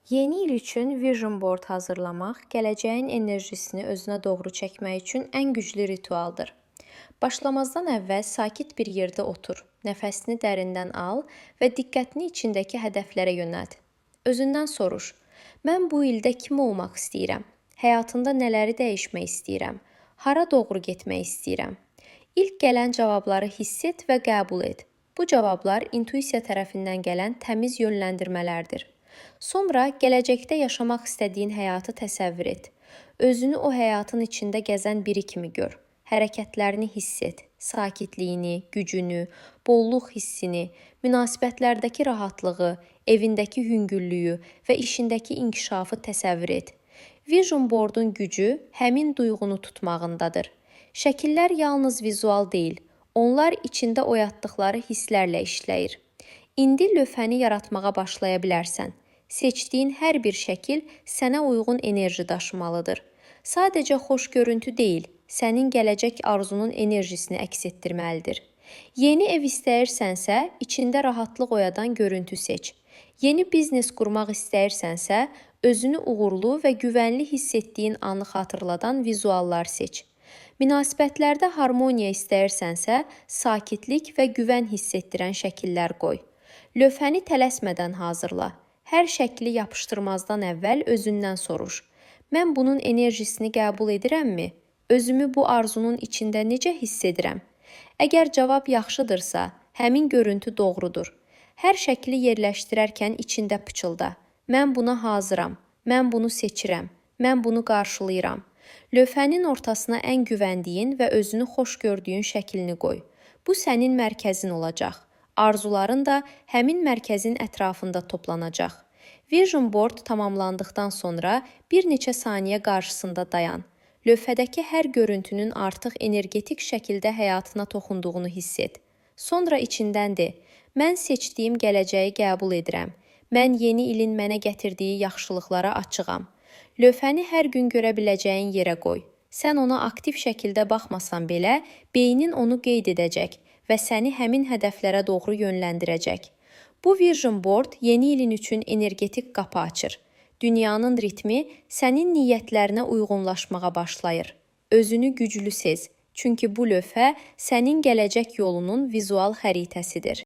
Yeni il üçün vision board hazırlamaq, gələcəyin enerjisini özünə doğru çəkmək üçün ən güclü ritualdır. Başlamazdan əvvəl sakit bir yerdə otur, nəfəsini dərindən al və diqqətini içindəki hədəflərə yönəlt. Özündən soruş: mən bu ildə kim olmaq istəyirəm? Həyatımda nələri dəyişmək istəyirəm? Hara doğru getmək istəyirəm? İlk gələn cavabları hiss et və qəbul et. Bu cavablar intuisiya tərəfindən gələn təmiz yönləndirmələrdir. Sonra gələcəkdə yaşamaq istədiyin həyatı təsəvvür et. Özünü o həyatın içində gəzən biri kimi gör. Hərəkətlərini hiss et. Sakitliyini, gücünü, bolluq hissini, münasibətlərdəki rahatlığı, evindəki yüngüllüyü və işindəki inkişafı təsəvvür et. Vision board'un gücü həmin duyğunu tutmağındadır. Şəkillər yalnız vizual deyil, onlar içində oyatdıqları hisslərlə işləyir. İndi lövhəni yaratmağa başlaya bilərsən. Seçdiyin hər bir şəkil sənə uyğun enerji daşımalıdır. Sadəcə xoş görüntü deyil, sənin gələcək arzunun enerjisini əks etdirməlidir. Yeni ev istəyirsənsə, içində rahatlıq oyadan görüntü seç. Yeni biznes qurmaq istəyirsənsə, özünü uğurlu və güvənli hiss etdiyin anı xatırladan vizuallar seç. Münasibətlərdə harmoniya istəyirsənsə, sakitlik və güvən hiss etdirən şəkillər qoy. Lövhəni tələsmədən hazırla. Hər şəkli yapışdırmazdan əvvəl özündən soruş: mən bunun enerjisini qəbul edirəmmi? Özümü bu arzunun içində necə hiss edirəm? Əgər cavab yaxşıdırsa, həmin görüntü doğrudur. Hər şəkli yerləşdirərkən içində pıçılda: mən buna hazıram, mən bunu seçirəm, mən bunu qarşılayıram. Lövhənin ortasına ən güvəndiyin və özünü xoş gördüyün şəklini qoy. Bu sənin mərkəzin olacaq. Arzuların da həmin mərkəzin ətrafında toplanacaq. Vision board tamamlandıqdan sonra bir neçə saniyə qarşısında dayan. Lövhədəki hər görüntünün artıq energetik şəkildə həyatına toxunduğunu hiss et. Sonra içindən de: mən seçdiyim gələcəyi qəbul edirəm. Mən yeni ilin mənə gətirdiyi yaxşılıqlara açığam. Lövhəni hər gün görə biləcəyin yerə qoy. Sən ona aktiv şəkildə baxmasan belə, beynin onu qeyd edəcək və səni həmin hədəflərə doğru yönləndirəcək. Bu vision board yeni ilin üçün energetik qapı açır. Dünyanın ritmi sənin niyyətlərinə uyğunlaşmağa başlayır. Özünü güclü sez, çünki bu lövhə sənin gələcək yolunun vizual xəritəsidir.